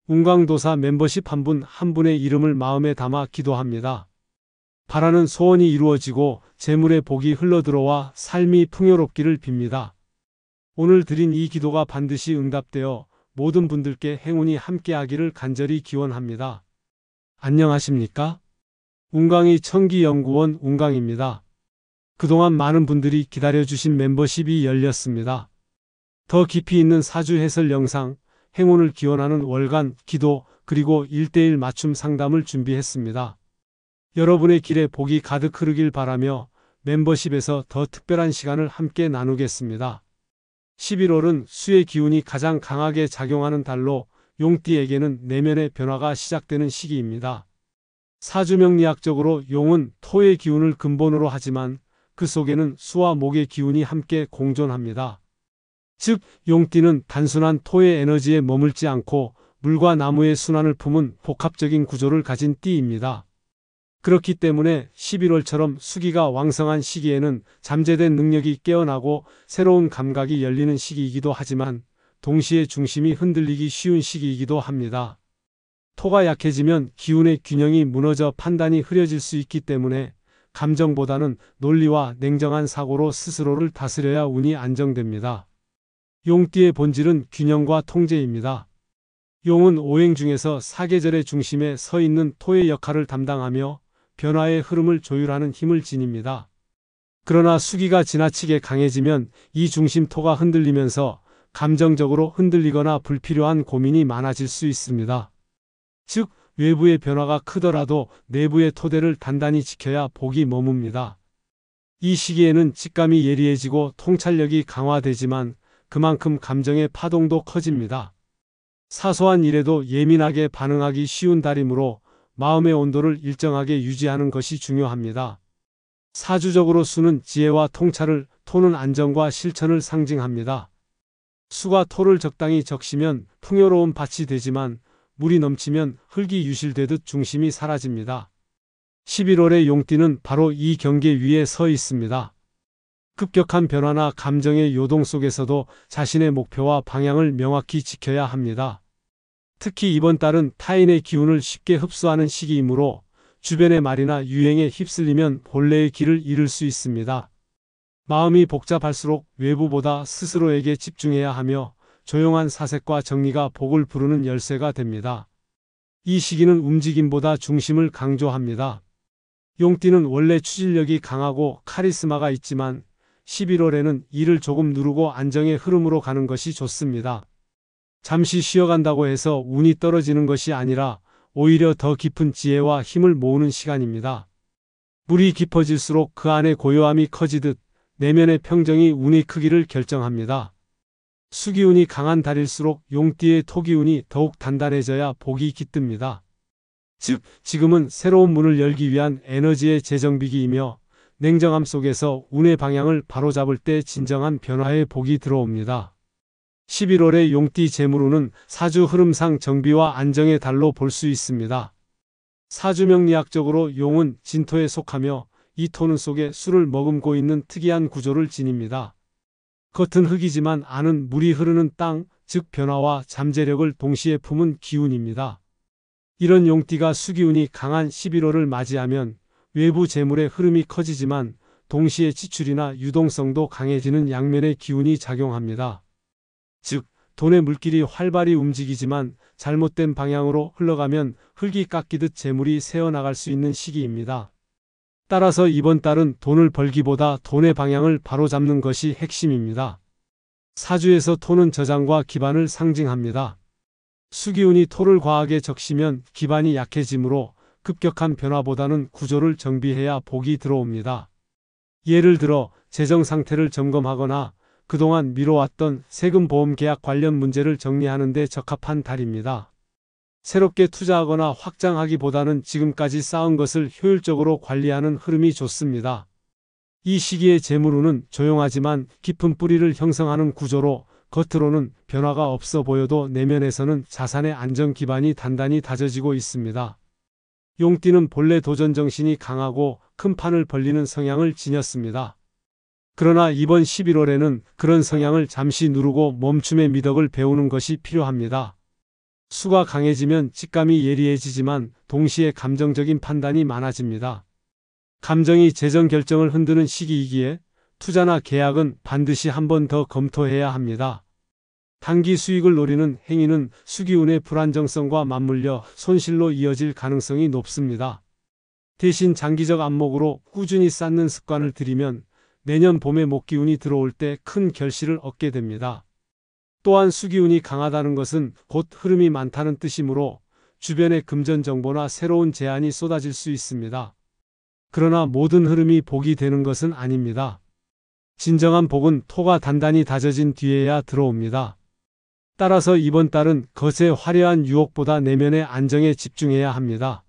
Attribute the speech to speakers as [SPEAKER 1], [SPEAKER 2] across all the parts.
[SPEAKER 1] 운강도사 멤버십 한 분 한 분의 이름을 마음에 담아 기도합니다. 바라는 소원이 이루어지고 재물의 복이 흘러들어와 삶이 풍요롭기를 빕니다. 오늘 드린 이 기도가 반드시 응답되어 모든 분들께 행운이 함께하기를 간절히 기원합니다. 안녕하십니까? 운강이 천기연구원 운강입니다. 그동안 많은 분들이 기다려주신 멤버십이 열렸습니다. 더 깊이 있는 사주 해설 영상, 행운을 기원하는 월간 기도 그리고 1:1 맞춤 상담을 준비했습니다. 여러분의 길에 복이 가득 흐르길 바라며 멤버십에서 더 특별한 시간을 함께 나누겠습니다. 11월은 수의 기운이 가장 강하게 작용하는 달로 용띠에게는 내면의 변화가 시작되는 시기입니다. 사주명리학적으로 용은 토의 기운을 근본으로 하지만 그 속에는 수와 목의 기운이 함께 공존합니다. 즉, 용띠는 단순한 토의 에너지에 머물지 않고 물과 나무의 순환을 품은 복합적인 구조를 가진 띠입니다. 그렇기 때문에 11월처럼 수기가 왕성한 시기에는 잠재된 능력이 깨어나고 새로운 감각이 열리는 시기이기도 하지만 동시에 중심이 흔들리기 쉬운 시기이기도 합니다. 토가 약해지면 기운의 균형이 무너져 판단이 흐려질 수 있기 때문에 감정보다는 논리와 냉정한 사고로 스스로를 다스려야 운이 안정됩니다. 용띠의 본질은 균형과 통제입니다. 용은 오행 중에서 사계절의 중심에 서 있는 토의 역할을 담당하며 변화의 흐름을 조율하는 힘을 지닙니다. 그러나 수기가 지나치게 강해지면 이 중심 토가 흔들리면서 감정적으로 흔들리거나 불필요한 고민이 많아질 수 있습니다. 즉, 외부의 변화가 크더라도 내부의 토대를 단단히 지켜야 복이 머뭅니다. 이 시기에는 직감이 예리해지고 통찰력이 강화되지만 그만큼 감정의 파동도 커집니다. 사소한 일에도 예민하게 반응하기 쉬운 달이므로 마음의 온도를 일정하게 유지하는 것이 중요합니다. 사주적으로 수는 지혜와 통찰을, 토는 안정과 실천을 상징합니다. 수가 토를 적당히 적시면 풍요로운 밭이 되지만 물이 넘치면 흙이 유실되듯 중심이 사라집니다. 11월의 용띠는 바로 이 경계 위에 서 있습니다. 급격한 변화나 감정의 요동 속에서도 자신의 목표와 방향을 명확히 지켜야 합니다. 특히 이번 달은 타인의 기운을 쉽게 흡수하는 시기이므로 주변의 말이나 유행에 휩쓸리면 본래의 길을 잃을 수 있습니다. 마음이 복잡할수록 외부보다 스스로에게 집중해야 하며 조용한 사색과 정리가 복을 부르는 열쇠가 됩니다. 이 시기는 움직임보다 중심을 강조합니다. 용띠는 원래 추진력이 강하고 카리스마가 있지만 11월에는 이를 조금 누르고 안정의 흐름으로 가는 것이 좋습니다. 잠시 쉬어간다고 해서 운이 떨어지는 것이 아니라 오히려 더 깊은 지혜와 힘을 모으는 시간입니다. 물이 깊어질수록 그 안에 고요함이 커지듯 내면의 평정이 운의 크기를 결정합니다. 수기운이 강한 달일수록 용띠의 토기운이 더욱 단단해져야 복이 깃듭니다. 즉, 지금은 새로운 문을 열기 위한 에너지의 재정비기이며 냉정함 속에서 운의 방향을 바로잡을 때 진정한 변화의 복이 들어옵니다. 11월의 용띠 재물운은 사주 흐름상 정비와 안정의 달로 볼 수 있습니다. 사주명리학적으로 용은 진토에 속하며 이 토는 속에 수를 머금고 있는 특이한 구조를 지닙니다. 겉은 흙이지만 안은 물이 흐르는 땅, 즉 변화와 잠재력을 동시에 품은 기운입니다. 이런 용띠가 수기운이 강한 11월을 맞이하면 외부 재물의 흐름이 커지지만 동시에 지출이나 유동성도 강해지는 양면의 기운이 작용합니다. 즉, 돈의 물길이 활발히 움직이지만 잘못된 방향으로 흘러가면 흙이 깎이듯 재물이 새어나갈 수 있는 시기입니다. 따라서 이번 달은 돈을 벌기보다 돈의 방향을 바로잡는 것이 핵심입니다. 사주에서 토는 저장과 기반을 상징합니다. 수기운이 토를 과하게 적시면 기반이 약해지므로 급격한 변화보다는 구조를 정비해야 복이 들어옵니다. 예를 들어 재정 상태를 점검하거나 그동안 미뤄왔던 세금 보험 계약 관련 문제를 정리하는 데 적합한 달입니다. 새롭게 투자하거나 확장하기보다는 지금까지 쌓은 것을 효율적으로 관리하는 흐름이 좋습니다. 이 시기의 재물운은 조용하지만 깊은 뿌리를 형성하는 구조로 겉으로는 변화가 없어 보여도 내면에서는 자산의 안정 기반이 단단히 다져지고 있습니다. 용띠는 본래 도전정신이 강하고 큰 판을 벌리는 성향을 지녔습니다. 그러나 이번 11월에는 그런 성향을 잠시 누르고 멈춤의 미덕을 배우는 것이 필요합니다. 수가 강해지면 직감이 예리해지지만 동시에 감정적인 판단이 많아집니다. 감정이 재정 결정을 흔드는 시기이기에 투자나 계약은 반드시 한 번 더 검토해야 합니다. 단기 수익을 노리는 행위는 수기운의 불안정성과 맞물려 손실로 이어질 가능성이 높습니다. 대신 장기적 안목으로 꾸준히 쌓는 습관을 들이면 내년 봄에 목기운이 들어올 때 큰 결실을 얻게 됩니다. 또한 수기운이 강하다는 것은 곧 흐름이 많다는 뜻이므로 주변에 금전 정보나 새로운 제안이 쏟아질 수 있습니다. 그러나 모든 흐름이 복이 되는 것은 아닙니다. 진정한 복은 토가 단단히 다져진 뒤에야 들어옵니다. 따라서 이번 달은 겉의 화려한 유혹보다 내면의 안정에 집중해야 합니다.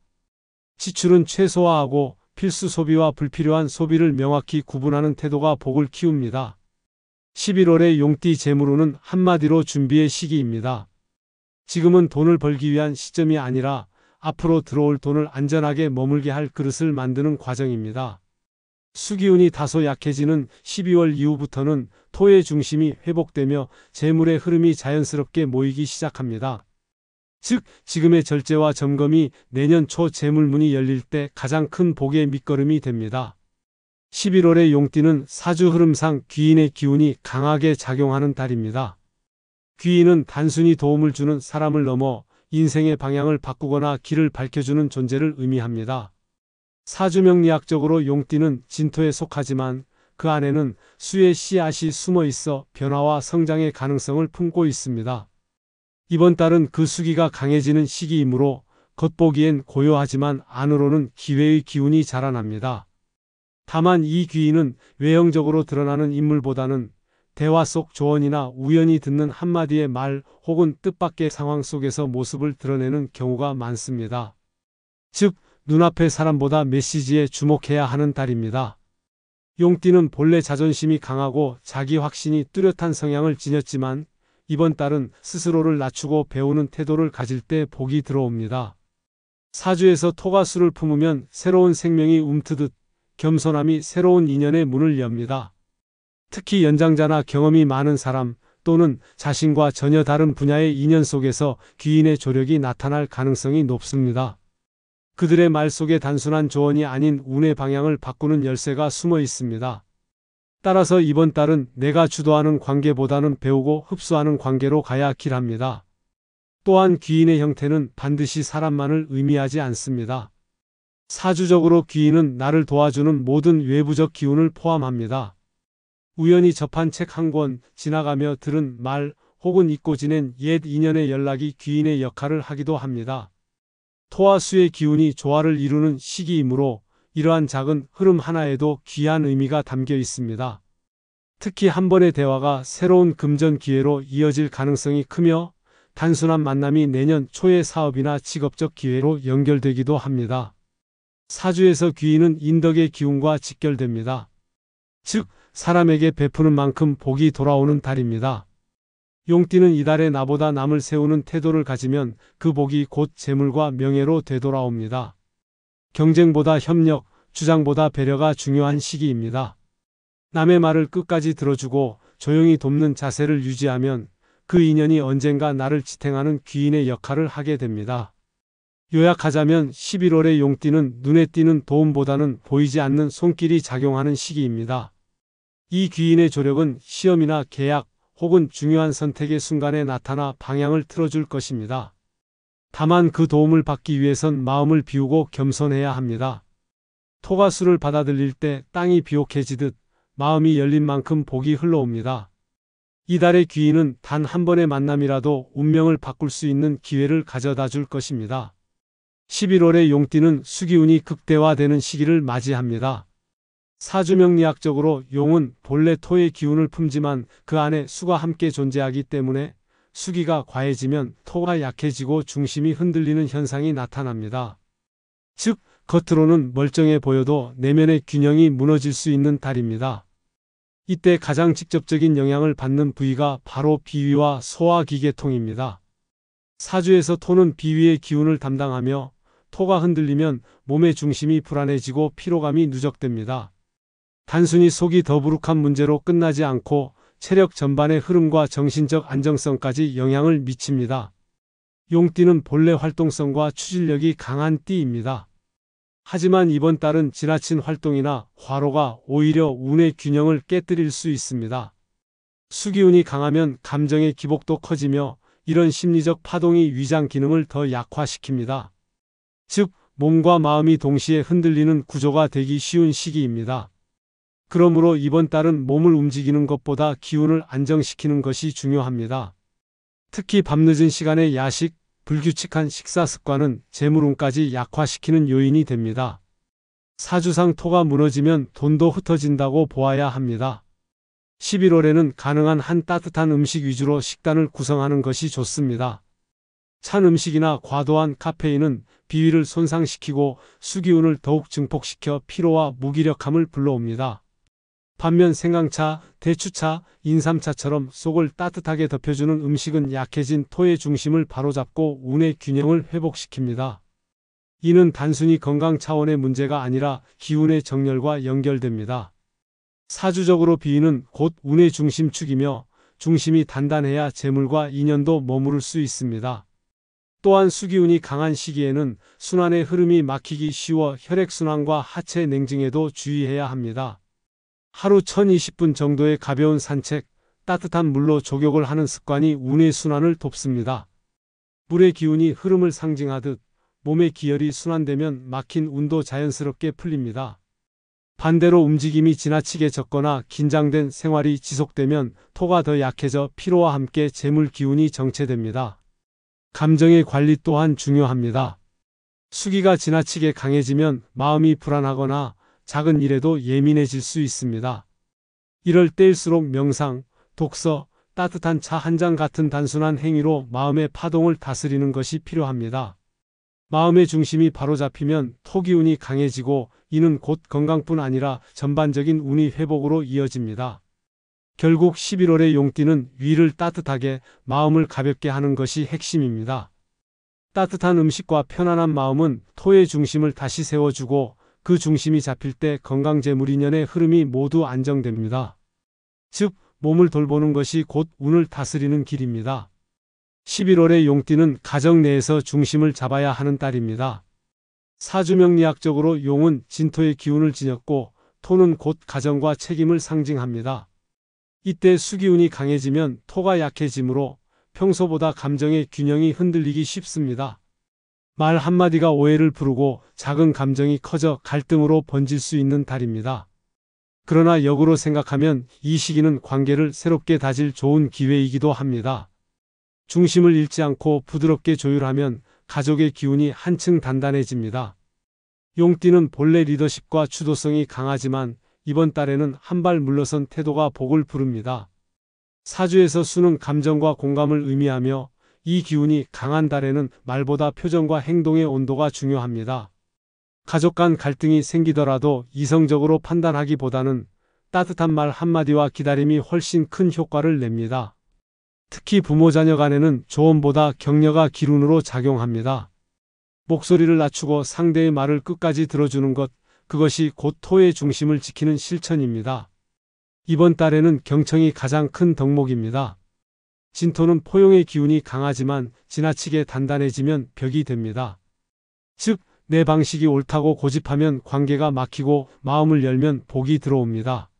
[SPEAKER 1] 지출은 최소화하고 필수 소비와 불필요한 소비를 명확히 구분하는 태도가 복을 키웁니다. 11월의 용띠 재물운은 한마디로 준비의 시기입니다. 지금은 돈을 벌기 위한 시점이 아니라 앞으로 들어올 돈을 안전하게 머물게 할 그릇을 만드는 과정입니다. 수기운이 다소 약해지는 12월 이후부터는 토의 중심이 회복되며 재물의 흐름이 자연스럽게 모이기 시작합니다. 즉, 지금의 절제와 점검이 내년 초 재물문이 열릴 때 가장 큰 복의 밑거름이 됩니다. 11월의 용띠는 사주 흐름상 귀인의 기운이 강하게 작용하는 달입니다. 귀인은 단순히 도움을 주는 사람을 넘어 인생의 방향을 바꾸거나 길을 밝혀주는 존재를 의미합니다. 사주명리학적으로 용띠는 진토에 속하지만 그 안에는 수의 씨앗이 숨어 있어 변화와 성장의 가능성을 품고 있습니다. 이번 달은 그 수기가 강해지는 시기이므로 겉보기엔 고요하지만 안으로는 기회의 기운이 자라납니다. 다만 이 귀인은 외형적으로 드러나는 인물보다는 대화 속 조언이나 우연히 듣는 한마디의 말 혹은 뜻밖의 상황 속에서 모습을 드러내는 경우가 많습니다. 즉, 눈앞의 사람보다 메시지에 주목해야 하는 달입니다. 용띠는 본래 자존심이 강하고 자기 확신이 뚜렷한 성향을 지녔지만 이번 달은 스스로를 낮추고 배우는 태도를 가질 때 복이 들어옵니다. 사주에서 토가 수를 품으면 새로운 생명이 움트듯 겸손함이 새로운 인연의 문을 엽니다. 특히 연장자나 경험이 많은 사람 또는 자신과 전혀 다른 분야의 인연 속에서 귀인의 조력이 나타날 가능성이 높습니다. 그들의 말 속에 단순한 조언이 아닌 운의 방향을 바꾸는 열쇠가 숨어 있습니다. 따라서 이번 달은 내가 주도하는 관계보다는 배우고 흡수하는 관계로 가야 길합니다. 또한 귀인의 형태는 반드시 사람만을 의미하지 않습니다. 사주적으로 귀인은 나를 도와주는 모든 외부적 기운을 포함합니다. 우연히 접한 책 한 권, 지나가며 들은 말, 혹은 잊고 지낸 옛 인연의 연락이 귀인의 역할을 하기도 합니다. 토와 수의 기운이 조화를 이루는 시기이므로 이러한 작은 흐름 하나에도 귀한 의미가 담겨 있습니다. 특히 한 번의 대화가 새로운 금전 기회로 이어질 가능성이 크며 단순한 만남이 내년 초의 사업이나 직업적 기회로 연결되기도 합니다. 사주에서 귀인은 인덕의 기운과 직결됩니다. 즉, 사람에게 베푸는 만큼 복이 돌아오는 달입니다. 용띠는 이달에 나보다 남을 세우는 태도를 가지면 그 복이 곧 재물과 명예로 되돌아옵니다. 경쟁보다 협력, 주장보다 배려가 중요한 시기입니다. 남의 말을 끝까지 들어주고 조용히 돕는 자세를 유지하면 그 인연이 언젠가 나를 지탱하는 귀인의 역할을 하게 됩니다. 요약하자면 11월의 용띠는 눈에 띄는 도움보다는 보이지 않는 손길이 작용하는 시기입니다. 이 귀인의 조력은 시험이나 계약 혹은 중요한 선택의 순간에 나타나 방향을 틀어줄 것입니다. 다만 그 도움을 받기 위해선 마음을 비우고 겸손해야 합니다. 토가 수를 받아들일 때 땅이 비옥해지듯 마음이 열린 만큼 복이 흘러옵니다. 이달의 귀인은 단 한 번의 만남이라도 운명을 바꿀 수 있는 기회를 가져다 줄 것입니다. 11월의 용띠는 수기운이 극대화되는 시기를 맞이합니다. 사주명리학적으로 용은 본래 토의 기운을 품지만 그 안에 수가 함께 존재하기 때문에 수기가 과해지면 토가 약해지고 중심이 흔들리는 현상이 나타납니다. 즉, 겉으로는 멀쩡해 보여도 내면의 균형이 무너질 수 있는 달입니다. 이때 가장 직접적인 영향을 받는 부위가 바로 비위와 소화기계통입니다. 사주에서 토는 비위의 기운을 담당하며 토가 흔들리면 몸의 중심이 불안해지고 피로감이 누적됩니다. 단순히 속이 더부룩한 문제로 끝나지 않고 체력 전반의 흐름과 정신적 안정성까지 영향을 미칩니다. 용띠는 본래 활동성과 추진력이 강한 띠입니다. 하지만 이번 달은 지나친 활동이나 과로가 오히려 운의 균형을 깨뜨릴 수 있습니다. 수기운이 강하면 감정의 기복도 커지며 이런 심리적 파동이 위장 기능을 더 약화시킵니다. 즉, 몸과 마음이 동시에 흔들리는 구조가 되기 쉬운 시기입니다. 그러므로 이번 달은 몸을 움직이는 것보다 기운을 안정시키는 것이 중요합니다. 특히 밤늦은 시간에 야식, 불규칙한 식사 습관은 재물운까지 약화시키는 요인이 됩니다. 사주상 토가 무너지면 돈도 흩어진다고 보아야 합니다. 11월에는 가능한 한 따뜻한 음식 위주로 식단을 구성하는 것이 좋습니다. 찬 음식이나 과도한 카페인은 비위를 손상시키고 수기운을 더욱 증폭시켜 피로와 무기력함을 불러옵니다. 반면 생강차, 대추차, 인삼차처럼 속을 따뜻하게 덮여주는 음식은 약해진 토의 중심을 바로잡고 운의 균형을 회복시킵니다. 이는 단순히 건강 차원의 문제가 아니라 기운의 정렬과 연결됩니다. 사주적으로 비위는 곧 운의 중심축이며 중심이 단단해야 재물과 인연도 머무를 수 있습니다. 또한 수기운이 강한 시기에는 순환의 흐름이 막히기 쉬워 혈액순환과 하체 냉증에도 주의해야 합니다. 하루 1020분 정도의 가벼운 산책, 따뜻한 물로 족욕을 하는 습관이 운의 순환을 돕습니다. 물의 기운이 흐름을 상징하듯 몸의 기혈이 순환되면 막힌 운도 자연스럽게 풀립니다. 반대로 움직임이 지나치게 적거나 긴장된 생활이 지속되면 토가 더 약해져 피로와 함께 재물 기운이 정체됩니다. 감정의 관리 또한 중요합니다. 수기가 지나치게 강해지면 마음이 불안하거나 작은 일에도 예민해질 수 있습니다. 이럴 때일수록 명상, 독서, 따뜻한 차 한 잔 같은 단순한 행위로 마음의 파동을 다스리는 것이 필요합니다. 마음의 중심이 바로잡히면 토기운이 강해지고 이는 곧 건강뿐 아니라 전반적인 운이 회복으로 이어집니다. 결국 11월의 용띠는 위를 따뜻하게, 마음을 가볍게 하는 것이 핵심입니다. 따뜻한 음식과 편안한 마음은 토의 중심을 다시 세워주고 그 중심이 잡힐 때 건강재물인연의 흐름이 모두 안정됩니다. 즉, 몸을 돌보는 것이 곧 운을 다스리는 길입니다. 11월의 용띠는 가정 내에서 중심을 잡아야 하는 달입니다. 사주명리학적으로 용은 진토의 기운을 지녔고 토는 곧 가정과 책임을 상징합니다. 이때 수기운이 강해지면 토가 약해지므로 평소보다 감정의 균형이 흔들리기 쉽습니다. 말 한마디가 오해를 부르고 작은 감정이 커져 갈등으로 번질 수 있는 달입니다. 그러나 역으로 생각하면 이 시기는 관계를 새롭게 다질 좋은 기회이기도 합니다. 중심을 잃지 않고 부드럽게 조율하면 가족의 기운이 한층 단단해집니다. 용띠는 본래 리더십과 주도성이 강하지만 이번 달에는 한 발 물러선 태도가 복을 부릅니다. 사주에서 수는 감정과 공감을 의미하며 이 기운이 강한 달에는 말보다 표정과 행동의 온도가 중요합니다. 가족 간 갈등이 생기더라도 이성적으로 판단하기보다는 따뜻한 말 한마디와 기다림이 훨씬 큰 효과를 냅니다. 특히 부모 자녀 간에는 조언보다 격려가 기운으로 작용합니다. 목소리를 낮추고 상대의 말을 끝까지 들어주는 것, 그것이 곧 토의 중심을 지키는 실천입니다. 이번 달에는 경청이 가장 큰 덕목입니다. 진토는 포용의 기운이 강하지만 지나치게 단단해지면 벽이 됩니다. 즉, 내 방식이 옳다고 고집하면 관계가 막히고 마음을 열면 복이 들어옵니다.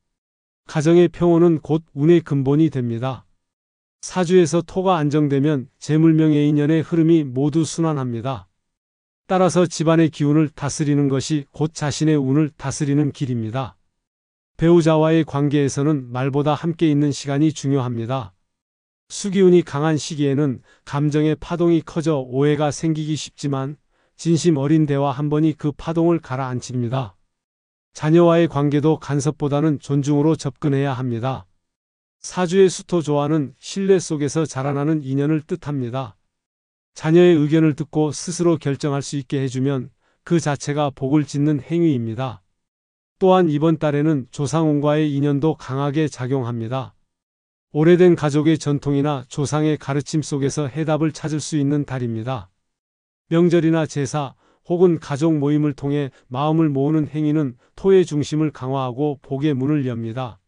[SPEAKER 1] 가정의 평온은 곧 운의 근본이 됩니다. 사주에서 토가 안정되면 재물명예인연의 흐름이 모두 순환합니다. 따라서 집안의 기운을 다스리는 것이 곧 자신의 운을 다스리는 길입니다. 배우자와의 관계에서는 말보다 함께 있는 시간이 중요합니다. 수기운이 강한 시기에는 감정의 파동이 커져 오해가 생기기 쉽지만 진심 어린 대화 한 번이 그 파동을 가라앉힙니다. 자녀와의 관계도 간섭보다는 존중으로 접근해야 합니다. 사주의 수토 조화는 신뢰 속에서 자라나는 인연을 뜻합니다. 자녀의 의견을 듣고 스스로 결정할 수 있게 해주면 그 자체가 복을 짓는 행위입니다. 또한 이번 달에는 조상운과의 인연도 강하게 작용합니다. 오래된 가족의 전통이나 조상의 가르침 속에서 해답을 찾을 수 있는 달입니다. 명절이나 제사 혹은 가족 모임을 통해 마음을 모으는 행위는 토의 중심을 강화하고 복의 문을 엽니다.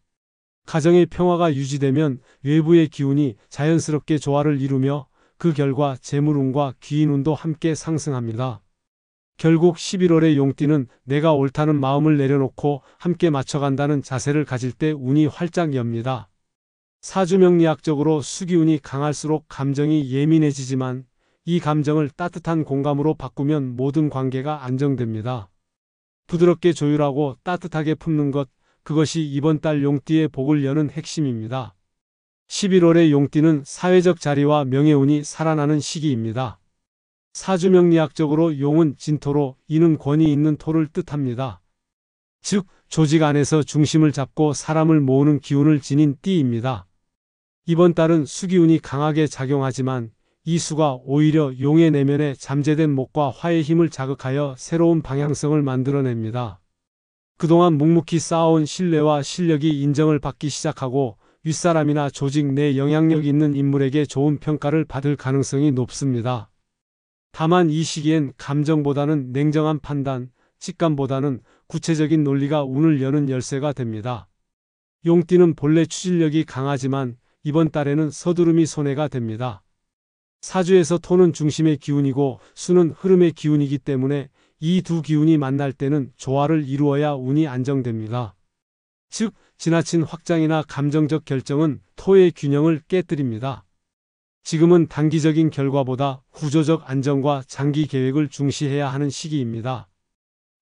[SPEAKER 1] 가정의 평화가 유지되면 외부의 기운이 자연스럽게 조화를 이루며 그 결과 재물운과 귀인운도 함께 상승합니다. 결국 11월의 용띠는 내가 옳다는 마음을 내려놓고 함께 맞춰간다는 자세를 가질 때 운이 활짝 엽니다. 사주명리학적으로 수기운이 강할수록 감정이 예민해지지만 이 감정을 따뜻한 공감으로 바꾸면 모든 관계가 안정됩니다. 부드럽게 조율하고 따뜻하게 품는 것, 그것이 이번 달 용띠의 복을 여는 핵심입니다. 11월의 용띠는 사회적 자리와 명예운이 살아나는 시기입니다. 사주명리학적으로 용은 진토로, 이는 권위 있는 토를 뜻합니다. 즉, 조직 안에서 중심을 잡고 사람을 모으는 기운을 지닌 띠입니다. 이번 달은 수기운이 강하게 작용하지만 이 수가 오히려 용의 내면에 잠재된 목과 화의 힘을 자극하여 새로운 방향성을 만들어냅니다. 그동안 묵묵히 쌓아온 신뢰와 실력이 인정을 받기 시작하고 윗사람이나 조직 내 영향력 있는 인물에게 좋은 평가를 받을 가능성이 높습니다. 다만 이 시기엔 감정보다는 냉정한 판단, 직감보다는 구체적인 논리가 운을 여는 열쇠가 됩니다. 용띠는 본래 추진력이 강하지만 이번 달에는 서두름이 손해가 됩니다. 사주에서 토는 중심의 기운이고 수는 흐름의 기운이기 때문에 이 두 기운이 만날 때는 조화를 이루어야 운이 안정됩니다. 즉, 지나친 확장이나 감정적 결정은 토의 균형을 깨뜨립니다. 지금은 단기적인 결과보다 구조적 안정과 장기 계획을 중시해야 하는 시기입니다.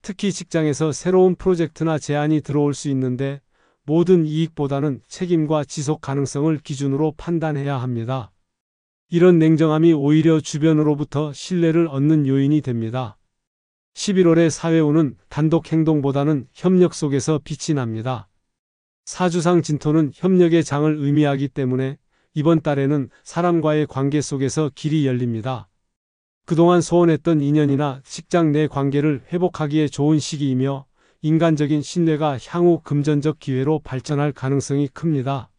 [SPEAKER 1] 특히 직장에서 새로운 프로젝트나 제안이 들어올 수 있는데 모든 이익보다는 책임과 지속 가능성을 기준으로 판단해야 합니다. 이런 냉정함이 오히려 주변으로부터 신뢰를 얻는 요인이 됩니다. 11월의 사회운은 단독 행동보다는 협력 속에서 빛이 납니다. 사주상 진토는 협력의 장을 의미하기 때문에 이번 달에는 사람과의 관계 속에서 길이 열립니다. 그동안 소원했던 인연이나 직장 내 관계를 회복하기에 좋은 시기이며 인간적인 신뢰가 향후 금전적 기회로 발전할 가능성이 큽니다.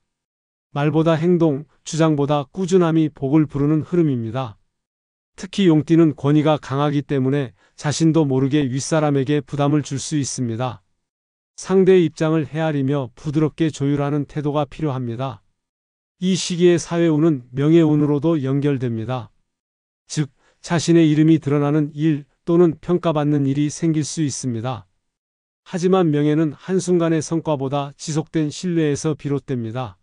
[SPEAKER 1] 말보다 행동, 주장보다 꾸준함이 복을 부르는 흐름입니다. 특히 용띠는 권위가 강하기 때문에 자신도 모르게 윗사람에게 부담을 줄 수 있습니다. 상대의 입장을 헤아리며 부드럽게 조율하는 태도가 필요합니다. 이 시기의 사회운은 명예운으로도 연결됩니다. 즉, 자신의 이름이 드러나는 일 또는 평가받는 일이 생길 수 있습니다. 하지만 명예는 한순간의 성과보다 지속된 신뢰에서 비롯됩니다.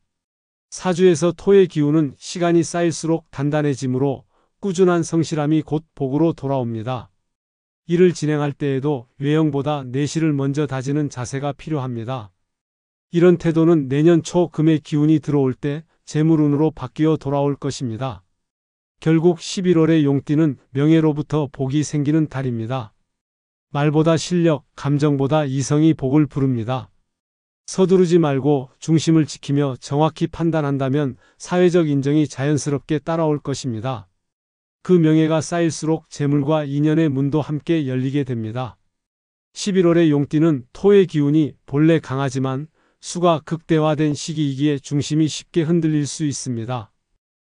[SPEAKER 1] 사주에서 토의 기운은 시간이 쌓일수록 단단해지므로 꾸준한 성실함이 곧 복으로 돌아옵니다. 일을 진행할 때에도 외형보다 내실을 먼저 다지는 자세가 필요합니다. 이런 태도는 내년 초 금의 기운이 들어올 때 재물운으로 바뀌어 돌아올 것입니다. 결국 11월의 용띠는 명예로부터 복이 생기는 달입니다. 말보다 실력, 감정보다 이성이 복을 부릅니다. 서두르지 말고 중심을 지키며 정확히 판단한다면 사회적 인정이 자연스럽게 따라올 것입니다. 그 명예가 쌓일수록 재물과 인연의 문도 함께 열리게 됩니다. 11월의 용띠는 토의 기운이 본래 강하지만 수가 극대화된 시기이기에 중심이 쉽게 흔들릴 수 있습니다.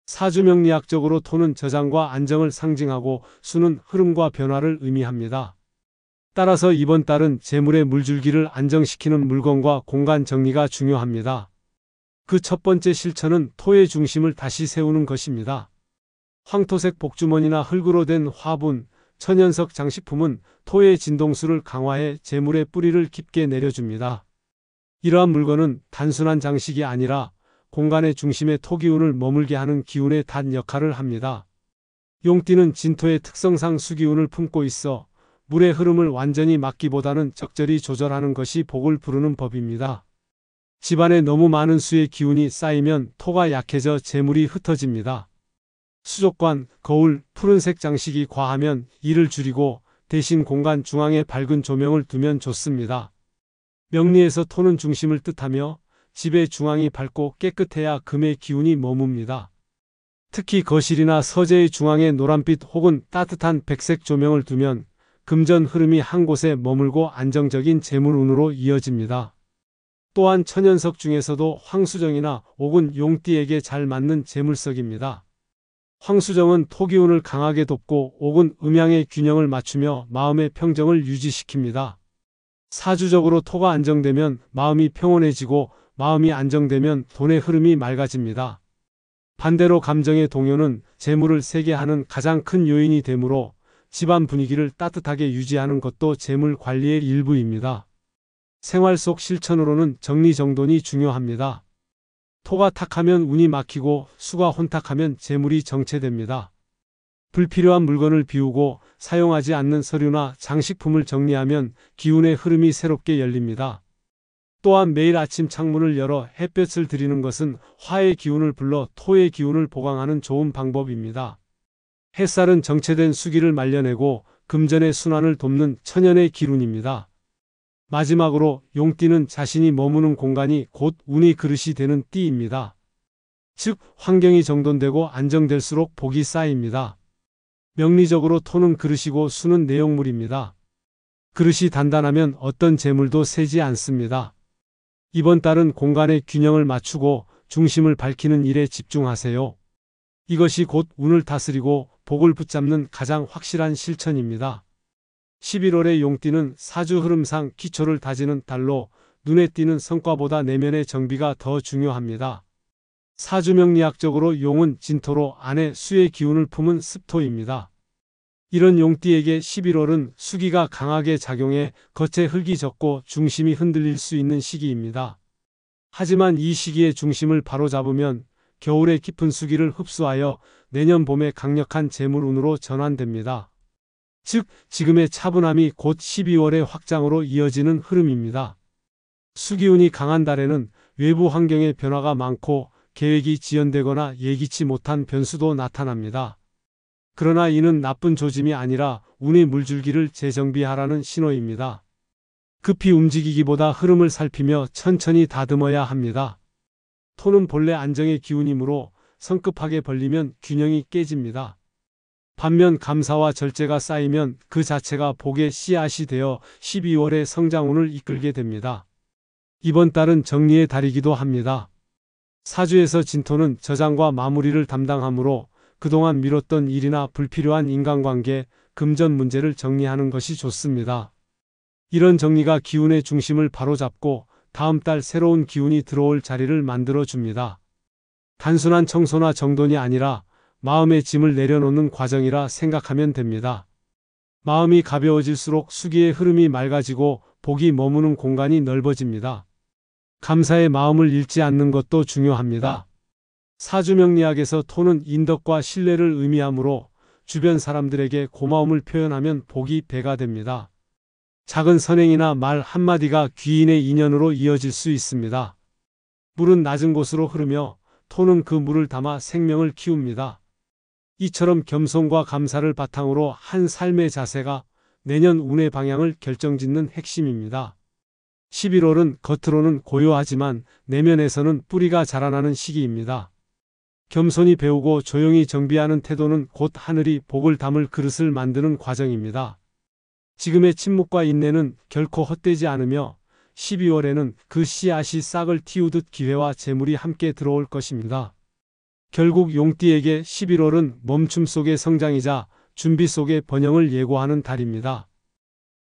[SPEAKER 1] 사주명리학적으로 토는 저장과 안정을 상징하고 수는 흐름과 변화를 의미합니다. 따라서 이번 달은 재물의 물줄기를 안정시키는 물건과 공간 정리가 중요합니다. 그 첫 번째 실천은 토의 중심을 다시 세우는 것입니다. 황토색 복주머니나 흙으로 된 화분, 천연석 장식품은 토의 진동수를 강화해 재물의 뿌리를 깊게 내려줍니다. 이러한 물건은 단순한 장식이 아니라 공간의 중심에 토기운을 머물게 하는 기운의 단 역할을 합니다. 용띠는 진토의 특성상 수기운을 품고 있어 물의 흐름을 완전히 막기보다는 적절히 조절하는 것이 복을 부르는 법입니다. 집안에 너무 많은 수의 기운이 쌓이면 토가 약해져 재물이 흩어집니다. 수족관, 거울, 푸른색 장식이 과하면 이를 줄이고 대신 공간 중앙에 밝은 조명을 두면 좋습니다. 명리에서 토는 중심을 뜻하며 집의 중앙이 밝고 깨끗해야 금의 기운이 머뭅니다. 특히 거실이나 서재의 중앙에 노란빛 혹은 따뜻한 백색 조명을 두면 금전 흐름이 한 곳에 머물고 안정적인 재물운으로 이어집니다. 또한 천연석 중에서도 황수정이나 옥은 용띠에게 잘 맞는 재물석입니다. 황수정은 토기운을 강하게 돕고 옥은 음양의 균형을 맞추며 마음의 평정을 유지시킵니다. 사주적으로 토가 안정되면 마음이 평온해지고 마음이 안정되면 돈의 흐름이 맑아집니다. 반대로 감정의 동요는 재물을 세게 하는 가장 큰 요인이 되므로 집안 분위기를 따뜻하게 유지하는 것도 재물 관리의 일부입니다. 생활 속 실천으로는 정리정돈이 중요합니다. 토가 탁하면 운이 막히고 수가 혼탁하면 재물이 정체됩니다. 불필요한 물건을 비우고 사용하지 않는 서류나 장식품을 정리하면 기운의 흐름이 새롭게 열립니다. 또한 매일 아침 창문을 열어 햇볕을 들이는 것은 화의 기운을 불러 토의 기운을 보강하는 좋은 방법입니다. 햇살은 정체된 수기를 말려내고 금전의 순환을 돕는 천연의 기운입니다. 마지막으로 용띠는 자신이 머무는 공간이 곧 운의 그릇이 되는 띠입니다. 즉 환경이 정돈되고 안정될수록 복이 쌓입니다. 명리적으로 토는 그릇이고 수는 내용물입니다. 그릇이 단단하면 어떤 재물도 새지 않습니다. 이번 달은 공간의 균형을 맞추고 중심을 밝히는 일에 집중하세요. 이것이 곧 운을 다스리고 복을 붙잡는 가장 확실한 실천입니다. 11월의 용띠는 사주 흐름상 기초를 다지는 달로 눈에 띄는 성과보다 내면의 정비가 더 중요합니다. 사주명리학적으로 용은 진토로 안에 수의 기운을 품은 습토입니다. 이런 용띠에게 11월은 수기가 강하게 작용해 겉에 흙이 젖고 중심이 흔들릴 수 있는 시기입니다. 하지만 이 시기의 중심을 바로잡으면 겨울의 깊은 수기를 흡수하여 내년 봄에 강력한 재물운으로 전환됩니다. 즉 지금의 차분함이 곧 12월의 확장으로 이어지는 흐름입니다. 수기운이 강한 달에는 외부 환경의 변화가 많고 계획이 지연되거나 예기치 못한 변수도 나타납니다. 그러나 이는 나쁜 조짐이 아니라 운의 물줄기를 재정비하라는 신호입니다. 급히 움직이기보다 흐름을 살피며 천천히 다듬어야 합니다. 토는 본래 안정의 기운이므로 성급하게 벌리면 균형이 깨집니다. 반면 감사와 절제가 쌓이면 그 자체가 복의 씨앗이 되어 12월의 성장운을 이끌게 됩니다. 이번 달은 정리의 달이기도 합니다. 사주에서 진토는 저장과 마무리를 담당하므로 그동안 미뤘던 일이나 불필요한 인간관계, 금전 문제를 정리하는 것이 좋습니다. 이런 정리가 기운의 중심을 바로잡고 다음 달 새로운 기운이 들어올 자리를 만들어줍니다. 단순한 청소나 정돈이 아니라 마음의 짐을 내려놓는 과정이라 생각하면 됩니다. 마음이 가벼워질수록 수기의 흐름이 맑아지고 복이 머무는 공간이 넓어집니다. 감사의 마음을 잃지 않는 것도 중요합니다. 사주명리학에서 토는 인덕과 신뢰를 의미하므로 주변 사람들에게 고마움을 표현하면 복이 배가 됩니다. 작은 선행이나 말 한마디가 귀인의 인연으로 이어질 수 있습니다. 물은 낮은 곳으로 흐르며 토는 그 물을 담아 생명을 키웁니다. 이처럼 겸손과 감사를 바탕으로 한 삶의 자세가 내년 운의 방향을 결정짓는 핵심입니다. 11월은 겉으로는 고요하지만 내면에서는 뿌리가 자라나는 시기입니다. 겸손히 배우고 조용히 정비하는 태도는 곧 하늘이 복을 담을 그릇을 만드는 과정입니다. 지금의 침묵과 인내는 결코 헛되지 않으며 12월에는 그 씨앗이 싹을 틔우듯 기회와 재물이 함께 들어올 것입니다. 결국 용띠에게 11월은 멈춤 속의 성장이자 준비 속의 번영을 예고하는 달입니다.